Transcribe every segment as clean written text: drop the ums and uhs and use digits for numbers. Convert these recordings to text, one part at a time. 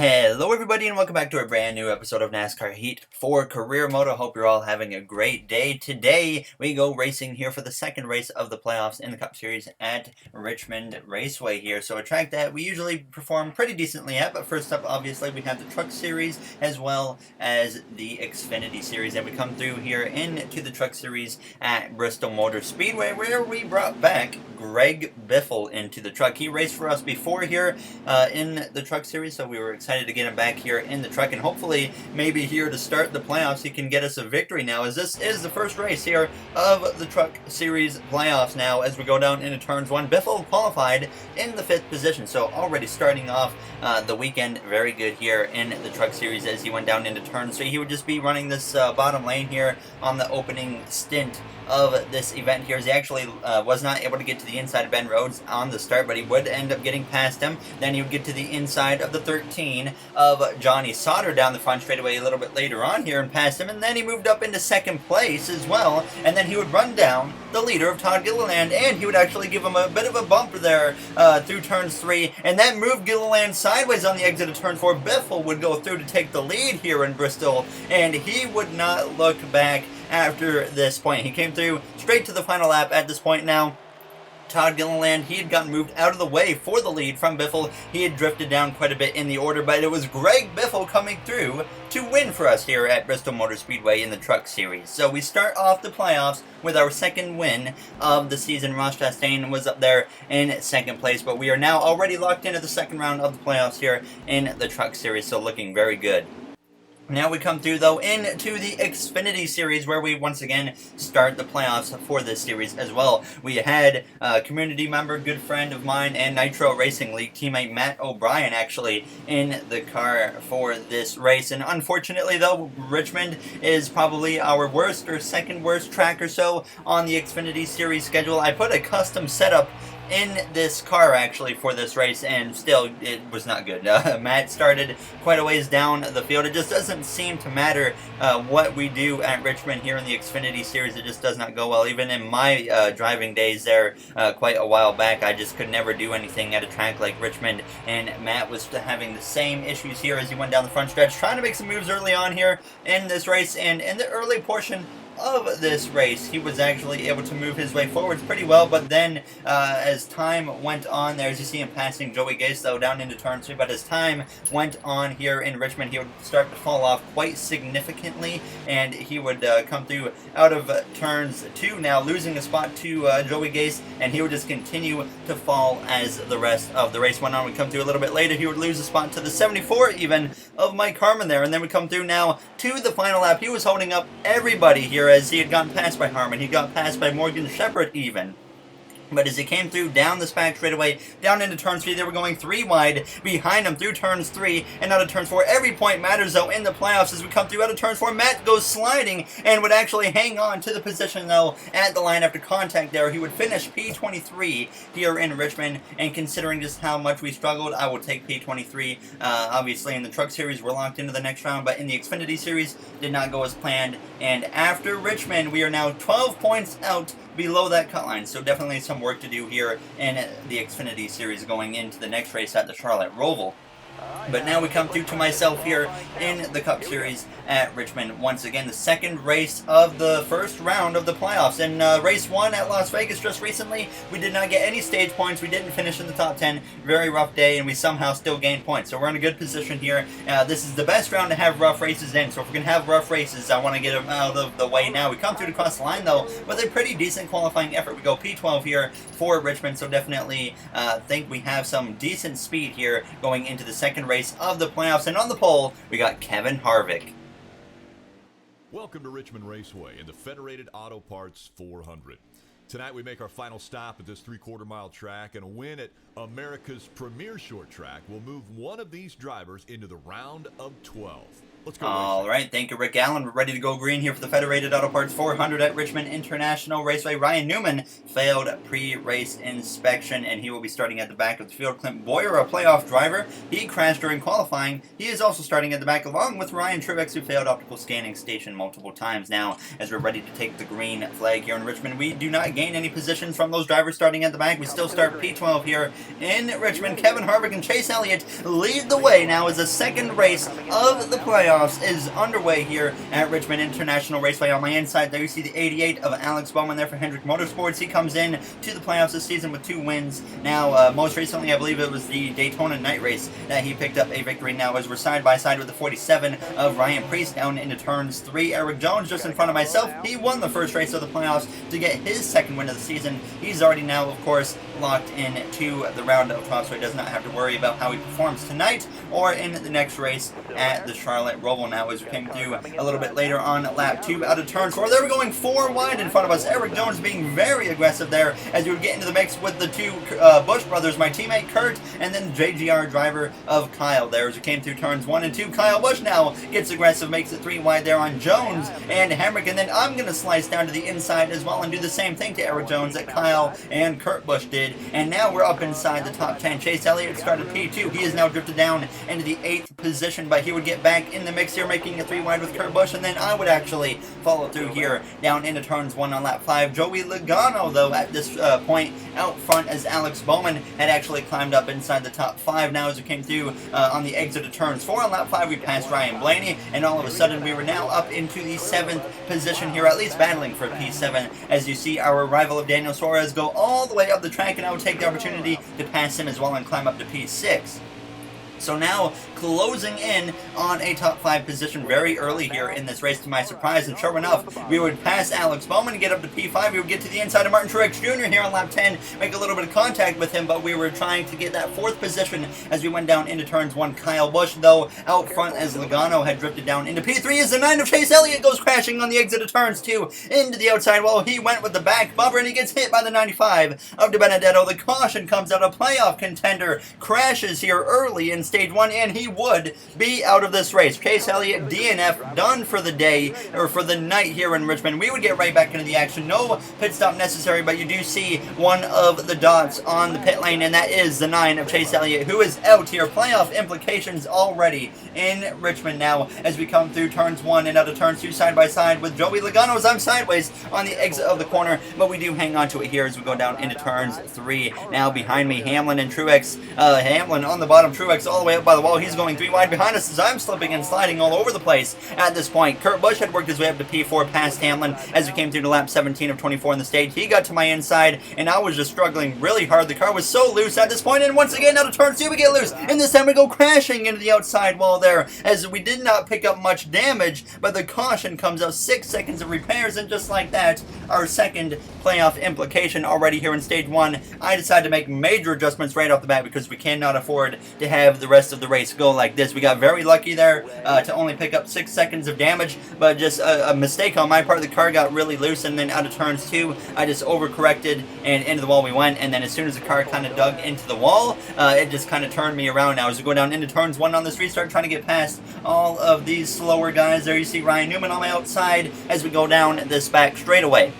Hello everybody and welcome back to a brand new episode of NASCAR Heat for Career Mode. I hope you're all having a great day. Today we go racing here for the second race of the playoffs in the Cup Series at Richmond Raceway here. So a track that we usually perform pretty decently at, but first up obviously we have the Truck Series as well as the Xfinity Series. And we come through here into the Truck Series at Bristol Motor Speedway where we brought back Greg Biffle into the truck. He raced for us before here in the Truck Series, so we were excited to get him back here in the truck, and hopefully maybe here to start the playoffs he can get us a victory now, as this is the first race here of the Truck Series playoffs now as we go down into turns one. Biffle qualified in the 5th position, so already starting off the weekend very good here in the Truck Series as he went down into turn 3. He would just be running this bottom lane here on the opening stint of this event here, as he actually was not able to get to the inside of Ben Rhodes on the start, but he would end up getting past him. Then he would get to the inside of the 13 of Johnny Sauter down the front straightaway a little bit later on here and passed him, and then he moved up into 2nd place as well, and then he would run down the leader of Todd Gilliland, and he would actually give him a bit of a bump there through turns 3, and that moved Gilliland sideways on the exit of turn 4. Biffle would go through to take the lead here in Bristol, and he would not look back after this point. He came through straight to the final lap at this point now. Todd Gilliland, he had gotten moved out of the way for the lead from Biffle. He had drifted down quite a bit in the order, but it was Greg Biffle coming through to win for us here at Bristol Motor Speedway in the Truck Series. So we start off the playoffs with our second win of the season. Ross Chastain was up there in 2nd place, but we are now already locked into the second round of the playoffs here in the Truck Series, so looking very good. Now we come through, though, into the Xfinity Series, where we once again start the playoffs for this series as well. We had a community member, good friend of mine, and Nitro Racing League teammate Matt O'Brien actually in the car for this race. And unfortunately, though, Richmond is probably our worst or second worst track or so on the Xfinity Series schedule. I put a custom setup in this car actually for this race, and still it was not good. Matt started quite a ways down the field. It just doesn't seem to matter what we do at Richmond here in the Xfinity Series. It just does not go well. Even in my driving days there quite a while back, I just could never do anything at a track like Richmond, and Matt was having the same issues here as he went down the front stretch, trying to make some moves early on here in this race. And in the early portion of this race, he was actually able to move his way forwards pretty well, but then as time went on there, as you see him passing Joey Gase though down into turn 2, but as time went on here in Richmond, he would start to fall off quite significantly, and he would come through out of turns 2 now, losing a spot to Joey Gase, and he would just continue to fall as the rest of the race went on. We come through a little bit later, he would lose a spot to the 74 even of Mike Harmon there, and then we come through now to the final lap. He was holding up everybody here as he had gotten passed by Harmon. He got passed by Morgan Shepherd even. But as he came through down this back straightaway, down into turn 3, they were going 3 wide behind him through turns 3 and out of turns 4. Every point matters, though, in the playoffs as we come through out of turns 4. Matt goes sliding and would actually hang on to the position, though, at the line after contact there. He would finish P23 here in Richmond, and considering just how much we struggled, I will take P23. Obviously, in the Truck Series, we're locked into the next round, but in the Xfinity Series, did not go as planned. And after Richmond, we are now 12 points out below that cut line, so definitely some work to do here in the Xfinity Series going into the next race at the Charlotte Roval. But now we come through to myself here in the Cup Series at Richmond. Once again, the second race of the first round of the playoffs. In race 1 at Las Vegas just recently, we did not get any stage points. We didn't finish in the top 10. Very rough day, and we somehow still gained points. So we're in a good position here. This is the best round to have rough races in. So if we're going to have rough races, I want to get them out of the way now. We come through to cross the line, though, with a pretty decent qualifying effort. We go P12 here for Richmond, so definitely think we have some decent speed here going into the second race of the playoffs. And on the pole, we got Kevin Harvick. Welcome to Richmond Raceway and the Federated Auto Parts 400. Tonight we make our final stop at this 3/4 mile track, and a win at America's premier short track will move one of these drivers into the round of 12. Let's go All racing. right, thank you, Rick Allen. We're ready to go green here for the Federated Auto Parts 400 at Richmond International Raceway. Ryan Newman failed pre-race inspection, and he will be starting at the back of the field. Clint Boyer, a playoff driver, he crashed during qualifying. He is also starting at the back, along with Ryan Truex, who failed optical scanning station multiple times. Now, as we're ready to take the green flag here in Richmond, we do not gain any positions from those drivers starting at the back. We still start P12 here in Richmond. Kevin Harvick and Chase Elliott lead the way now as the second race of the playoffs is underway here at Richmond International Raceway. On my inside there you see the 88 of Alex Bowman there for Hendrick Motorsports. He comes in to the playoffs this season with 2 wins. Now most recently I believe it was the Daytona night race that he picked up a victory. Now as we're side by side with the 47 of Ryan Preece down into turns 3. Eric Jones just in front of myself. He won the first race of the playoffs to get his second win of the season. He's already now of course locked in to the round of 12, so he does not have to worry about how he performs tonight or in the next race at the Charlotte Roval. Now as we came through a little bit later on lap 2 out of turn 4, they were going 4 wide in front of us. Eric Jones being very aggressive there as we would get into the mix with the 2 Busch brothers, my teammate Kurt and then JGR driver of Kyle there as we came through turns 1 and 2. Kyle Busch now gets aggressive, makes it 3 wide there on Jones and Hemrick, and then I'm going to slice down to the inside as well and do the same thing to Eric Jones that Kyle and Kurt Busch did. And now we're up inside the top 10. Chase Elliott started P2. He is now drifted down into the 8th position, but he would get back in the mix here, making it 3 wide with Kurt Busch, and then I would actually follow through here down into turns 1 on lap 5. Joey Logano, though, at this point out front as Alex Bowman had actually climbed up inside the top 5. Now as we came through on the exit of turns 4 on lap 5, we passed Ryan Blaney, and all of a sudden we were now up into the 7th position here, at least battling for P7, as you see our rival of Daniel Suarez go all the way up the track, and I would take the opportunity to pass him as well and climb up to P6. So now closing in on a top 5 position very early here in this race to my surprise, and sure enough we would pass Alex Bowman and get up to P5. We would get to the inside of Martin Truex Jr. here on lap 10, make a little bit of contact with him, but we were trying to get that 4th position as we went down into turns 1. Kyle Busch though out front as Logano had drifted down into P3 as the 9 of Chase Elliott goes crashing on the exit of turns 2 into the outside wall. He went with the back bumper and he gets hit by the 95 of De Benedetto. The caution comes out. A playoff contender crashes here early in stage 1, and he would be out of this race. Chase Elliott, DNF, done for the day, or for the night here in Richmond. We would get right back into the action. No pit stop necessary, but you do see one of the dots on the pit lane, and that is the 9 of Chase Elliott, who is out here. Playoff implications already in Richmond now as we come through turns 1 and out of turns 2 side by side with Joey Logano as I'm sideways on the exit of the corner, but we do hang on to it here as we go down into turns 3. Now behind me, Hamlin and Truex. Hamlin on the bottom, Truex all the way up by the wall. He's going 3 wide behind us as I'm slipping and sliding all over the place at this point. Kurt Busch had worked his way up to P4 past Hamlin as we came through to lap 17 of 24 in the stage. He got to my inside and I was just struggling really hard. The car was so loose at this point, and once again out of turn 2 we get loose, and this time we go crashing into the outside wall there as we did not pick up much damage, but the caution comes out. 6 seconds of repairs, and just like that, our second playoff implication already here in stage 1. I decided to make major adjustments right off the bat because we cannot afford to have the rest of the race go like this. We got very lucky there to only pick up 6 seconds of damage, but just a mistake on my part. The car got really loose, and then out of turns 2 I just overcorrected and into the wall we went, and then as soon as the car kind of dug into the wall, it just kind of turned me around. Now as we go down into turns 1 on this restart, trying to get past all of these slower guys. There you see Ryan Newman on my outside as we go down this back straightaway.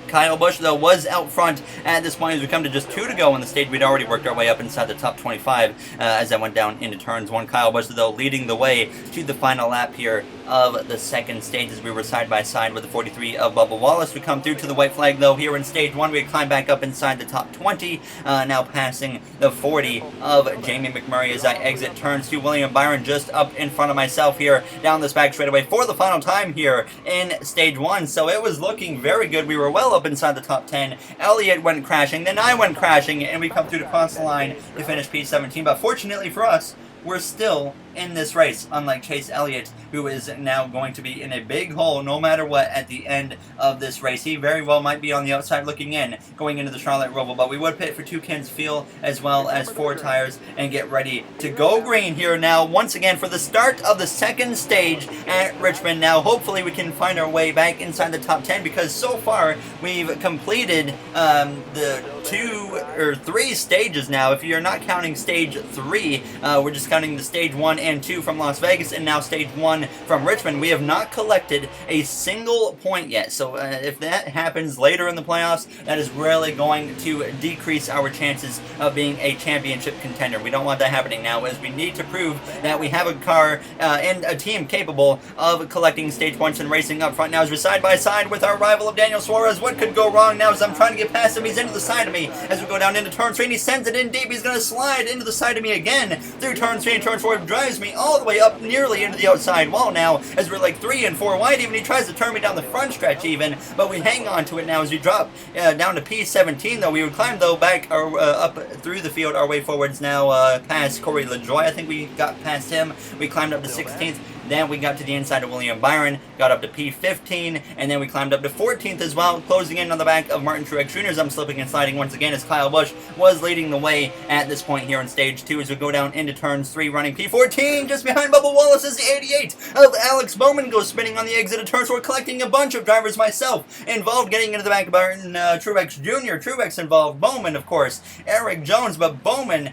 Kyle Busch, though, was out front at this point as we come to just 2 to go in the stage. We'd already worked our way up inside the top 25 as I went down into turns 1. Kyle Busch, though, leading the way to the final lap here of the second stage as we were side by side with the 43 of Bubba Wallace. We come through to the white flag, though, here in stage 1. We climb back up inside the top 20, now passing the 40 of Jamie McMurray as I exit turns 2. William Byron just up in front of myself here down this back straightaway for the final time here in stage 1. So it was looking very good. We were well up inside the top 10. Elliott went crashing, then I went crashing, and we come through to cross the line to finish P17. But fortunately for us, we're still in this race, unlike Chase Elliott, who is now going to be in a big hole no matter what at the end of this race. He very well might be on the outside looking in going into the Charlotte Roval, but we would pit for 2 cans fuel as well as 4 tires and get ready to go green here now once again for the start of the second stage at Richmond. Now hopefully we can find our way back inside the top 10, because so far we've completed the 2 or 3 stages now. If you're not counting stage 3, we're just counting the stage 1 and 2 from Las Vegas, and now stage 1 from Richmond. We have not collected a single point yet, so if that happens later in the playoffs, that is really going to decrease our chances of being a championship contender. We don't want that happening now, as we need to prove that we have a car and a team capable of collecting stage points and racing up front. Now as we're side by side with our rival of Daniel Suarez, what could go wrong now as I'm trying to get past him? He's into the side of me as we go down into turn 3, and he sends it in deep. He's going to slide into the side of me again through turn 3 and turn 4. Drives me all the way up nearly into the outside wall now, as we're like 3 and 4 wide. Even he tries to turn me down the front stretch even, but we hang on to it now as we drop down to P17 though. We would climb though back up through the field our way forwards now past Corey LaJoy. I think we got past him. We climbed up to 16th. Then we got to the inside of William Byron, got up to P15, and then we climbed up to 14th as well, closing in on the back of Martin Truex Jr. as I'm slipping and sliding once again, as Kyle Busch was leading the way at this point here in stage 2 as we go down into turns 3, running P14, just behind Bubba Wallace as the 88 of Alex Bowman goes spinning on the exit of turns 4, collecting a bunch of drivers myself involved, getting into the back of Martin Truex Jr., Truex involved, Bowman, of course, Eric Jones, but Bowman,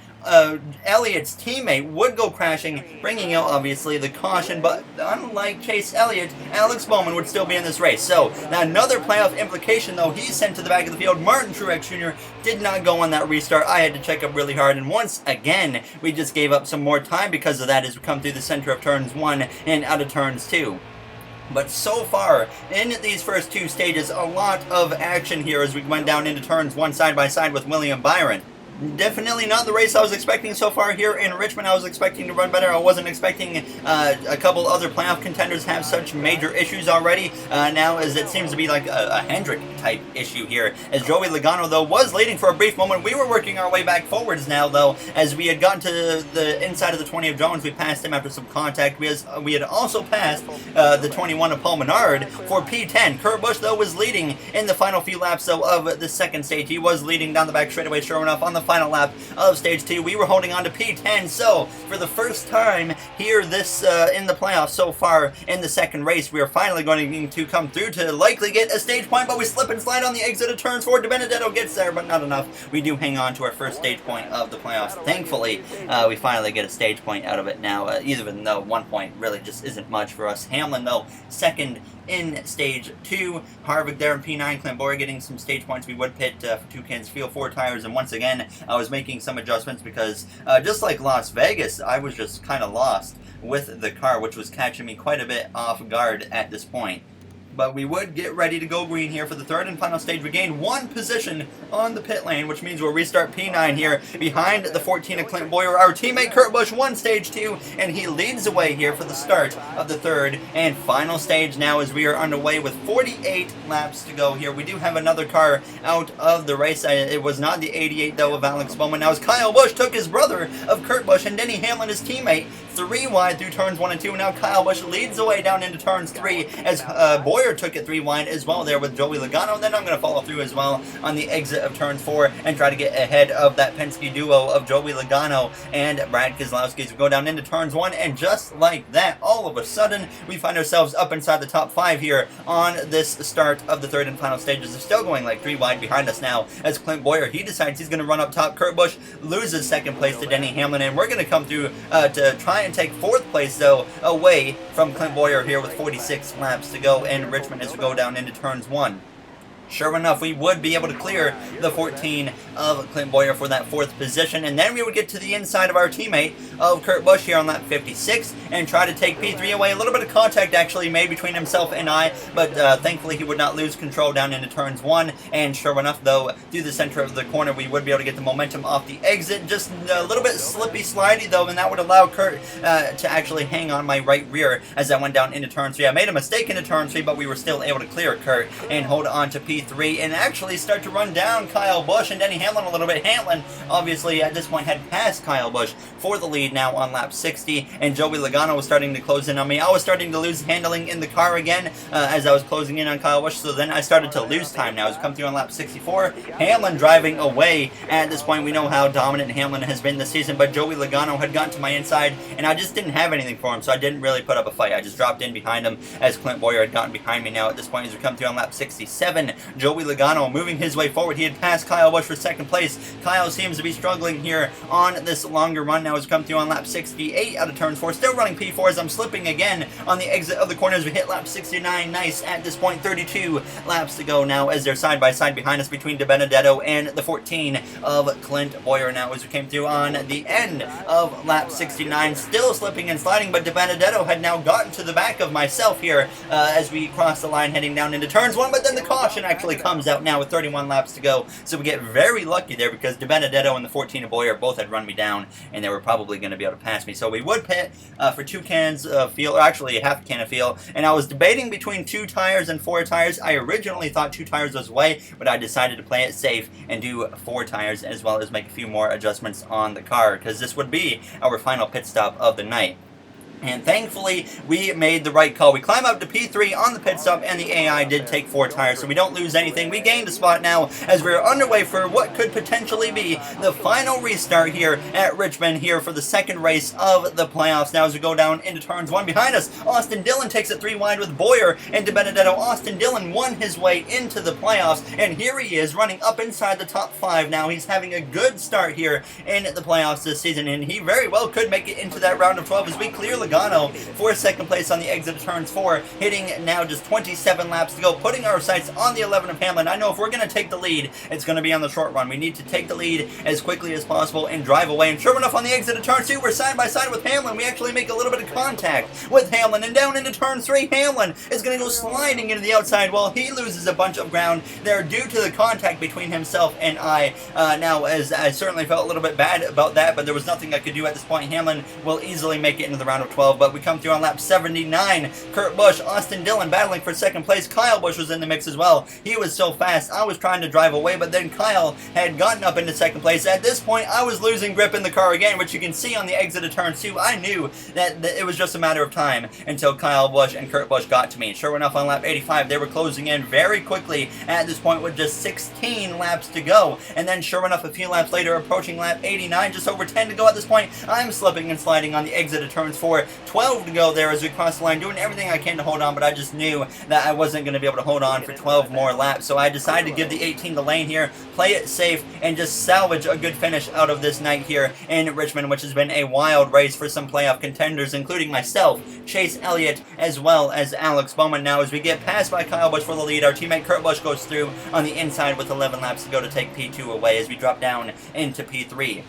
Elliott's teammate, would go crashing, bringing out obviously the caution, but unlike Chase Elliott, Alex Bowman would still be in this race. So now another playoff implication though, he's sent to the back of the field. Martin Truex Jr. did not go on that restart. I had to check up really hard, and once again we just gave up some more time because of that as we come through the center of turns 1 and out of turns 2. But so far, in these first 2 stages, a lot of action here as we went down into turns 1 side by side with William Byron. Definitely not the race I was expecting so far here in Richmond. I was expecting to run better. I wasn't expecting a couple other playoff contenders have such major issues already. Now, as it seems to be like a Hendrick type issue here. As Joey Logano, though, was leading for a brief moment. We were working our way back forwards now, though, as we had gotten to the inside of the 20 of Jones. We passed him after some contact. We had also passed the 21 of Paul Menard for P10. Kurt Busch, though, was leading in the final few laps, though, of the second stage. He was leading down the back straightaway, sure enough, on the final lap of stage 2. We were holding on to P10, so for the first time here this in the playoffs so far in the second race, we are finally going to come through to likely get a stage point, but we slip and slide on the exit of turns 4. DiBenedetto gets there, but not enough. We do hang on to our first stage point of the playoffs. Thankfully, we finally get a stage point out of it now, even though 1 point really just isn't much for us. Hamlin, though, second in stage 2. Harvick there in P9. Clint Bowyer getting some stage points. We would pit for 2 cans fuel, 4 tires, and once again, I was making some adjustments because just like Las Vegas, I was just kind of lost with the car, which was catching me quite a bit off guard at this point. But we would get ready to go green here for the third and final stage. We gained 1 position on the pit lane, which means we'll restart P9 here behind the 14 of Clint Bowyer. Our teammate Kurt Busch won stage 2, and he leads the way here for the start of the third and final stage now as we are underway with 48 laps to go here. We do have another car out of the race. It was not the 88, though, of Alex Bowman. Now as Kyle Busch took his brother of Kurt Busch and Denny Hamlin, his teammate, 3 wide through turns 1 and 2. Now Kyle Busch leads the way down into turns 3 as Bowyer took it 3 wide as well there with Joey Logano. And then I'm going to follow through as well on the exit of turn 4 and try to get ahead of that Penske duo of Joey Logano and Brad Keselowski as we go down into turns 1. And just like that, all of a sudden, we find ourselves up inside the top 5 here on this start of the third and final stages. They're still going like 3 wide behind us now as Clint Bowyer, he decides he's going to run up top. Kurt Busch loses second place to Denny Hamlin, and we're going to come through to try and take 4th place, though, away from Clint Bowyer here with 46 laps to go in Richmond as we go down into turns 1. Sure enough, we would be able to clear the 14 of Clint Bowyer for that 4th position, and then we would get to the inside of our teammate of Kurt Busch here on lap 56 and try to take P3 away. A little bit of contact actually made between himself and I, but thankfully he would not lose control down into turns 1, and sure enough, though, through the center of the corner, we would be able to get the momentum off the exit. Just a little bit slippy slidey, though, and that would allow Kurt to actually hang on my right rear as I went down into turn 3. I made a mistake into turn 3, but we were still able to clear Kurt and hold on to P3 and actually start to run down Kyle Busch and Denny Hamlin a little bit. Hamlin, obviously, at this point had passed Kyle Busch for the lead now on lap 60, and Joey Logano was starting to close in on me. I was starting to lose handling in the car again as I was closing in on Kyle Busch, so then I started to lose time now as we come through on lap 64. Hamlin driving away. At this point, we know how dominant Hamlin has been this season, but Joey Logano had gotten to my inside, and I just didn't have anything for him, so I didn't really put up a fight. I just dropped in behind him as Clint Bowyer had gotten behind me now at this point as we come through on lap 67. Joey Logano moving his way forward. He had passed Kyle Busch for second place. Kyle seems to be struggling here on this longer run now as we come through on lap 68 out of turn 4. Still running P4 as I'm slipping again on the exit of the corner as we hit lap 69. Nice. At this point, 32 laps to go now as they're side by side behind us between DiBenedetto and the 14 of Clint Bowyer now as we came through on the end of lap 69. Still slipping and sliding, but DiBenedetto had now gotten to the back of myself here as we cross the line heading down into turns 1, but then the caution actually comes out now with 31 laps to go. So we get very lucky there because DiBenedetto and the 14 of Bowyer both had run me down and they were probably going to be able to pass me. So we would pit for 2 cans of fuel, or actually half a can of fuel, and I was debating between 2 tires and 4 tires. I originally thought 2 tires was way, but I decided to play it safe and do 4 tires as well as make a few more adjustments on the car because this would be our final pit stop of the night. And thankfully, we made the right call. We climb up to P3 on the pit stop, and the AI did take 4 tires, so we don't lose anything. We gained a spot now as we're underway for what could potentially be the final restart here at Richmond here for the second race of the playoffs. Now as we go down into turns 1 behind us, Austin Dillon takes it 3 wide with Bowyer and DiBenedetto. Austin Dillon won his way into the playoffs, and here he is running up inside the top 5 now. He's having a good start here in the playoffs this season, and he very well could make it into that round of 12 as we clear Logano for second place on the exit of turns 4, hitting now just 27 laps to go, putting our sights on the 11 of Hamlin. I know if we're going to take the lead, it's going to be on the short run. We need to take the lead as quickly as possible and drive away. And sure enough, on the exit of turn 2, we're side by side with Hamlin. We actually make a little bit of contact with Hamlin, and down into turn 3, Hamlin is going to go sliding into the outside while he loses a bunch of ground there due to the contact between himself and I. Now, as I certainly felt a little bit bad about that, but there was nothing I could do at this point. Hamlin will easily make it into the round of 12, but we come through on lap 79. Kurt Busch, Austin Dillon battling for second place. Kyle Busch was in the mix as well. He was so fast. I was trying to drive away, but then Kyle had gotten up into second place. At this point, I was losing grip in the car again, which you can see on the exit of turn 2. I knew that it was just a matter of time until Kyle Busch and Kurt Busch got to me. Sure enough, on lap 85, they were closing in very quickly at this point with just 16 laps to go. And then sure enough, a few laps later, approaching lap 89, just over 10 to go at this point, I'm slipping and sliding on the exit of turns 4. 12 to go there as we cross the line, doing everything I can to hold on, but I just knew that I wasn't going to be able to hold on for 12 more laps. So I decided to give the 18 the lane here, play it safe, and just salvage a good finish out of this night here in Richmond, which has been a wild race for some playoff contenders, including myself, Chase Elliott, as well as Alex Bowman. Now, as we get passed by Kyle Busch for the lead, our teammate Kurt Busch goes through on the inside with 11 laps to go to take P2 away as we drop down into P3.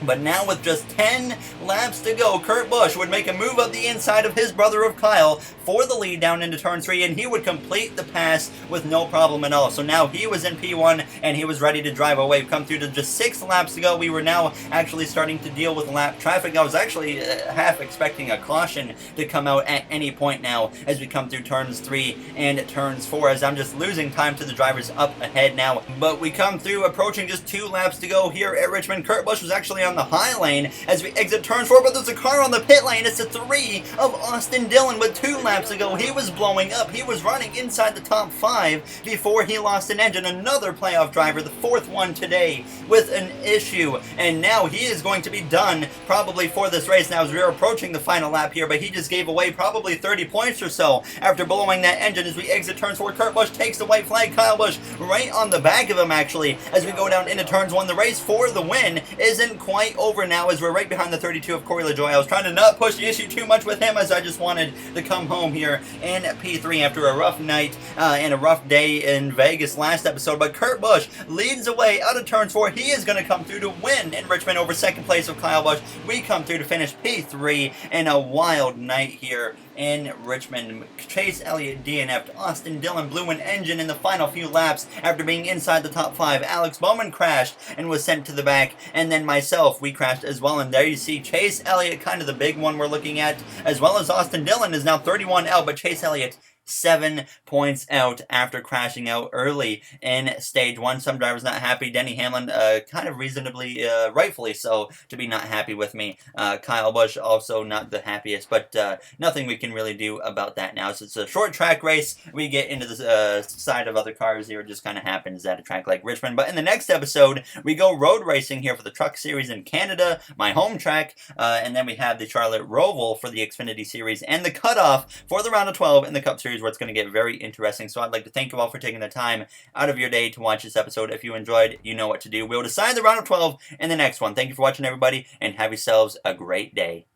But now with just 10 laps to go, Kurt Busch would make a move up the inside of his brother of Kyle for the lead down into turn 3, and he would complete the pass with no problem at all. So now he was in P1, and he was ready to drive away. We've come through to just 6 laps to go. We were now actually starting to deal with lap traffic. I was actually half expecting a caution to come out at any point now as we come through turns 3 and turns 4, as I'm just losing time to the drivers up ahead now. But we come through approaching just 2 laps to go here at Richmond. Kurt Busch was actually on the high lane as we exit turn 4, but there's a car on the pit lane. It's the 3 of Austin Dillon with 2 laps ago. He was blowing up. He was running inside the top 5 before he lost an engine. Another playoff driver, the 4th one today, with an issue, and now he is going to be done probably for this race now as we're approaching the final lap here, but he just gave away probably 30 points or so after blowing that engine as we exit turns 4. Kurt Busch takes the white flag. Kyle Busch right on the back of him actually as we go down into turns 1. The race for the win isn't quite over now as we're right behind the 32 of Corey LaJoie. I was trying to not push the issue too much with him as I just wanted to come home here in P3 after a rough night and a rough day in Vegas last episode. But Kurt Busch leads away out of turns 4. He is going to come through to win in Richmond over second place of Kyle Busch. We come through to finish P3 in a wild night here in Richmond. Chase Elliott DNF'd. Austin Dillon blew an engine in the final few laps after being inside the top 5. Alex Bowman crashed and was sent to the back, and then myself, we crashed as well. And there you see Chase Elliott, kind of the big one we're looking at, as well as Austin Dillon is now 31 out, but Chase Elliott 7 points out after crashing out early in stage 1. Some drivers not happy. Denny Hamlin, kind of reasonably, rightfully so, to be not happy with me. Kyle Busch also not the happiest, but nothing we can really do about that now. So it's a short track race. We get into the side of other cars here. It just kind of happens at a track like Richmond. But in the next episode, we go road racing here for the Truck Series in Canada, my home track, and then we have the Charlotte Roval for the Xfinity Series and the cutoff for the round of 12 in the Cup Series Series where it's going to get very interesting. So I'd like to thank you all for taking the time out of your day to watch this episode. If you enjoyed, you know what to do. We'll decide the round of 12 in the next one. Thank you for watching, everybody, and have yourselves a great day.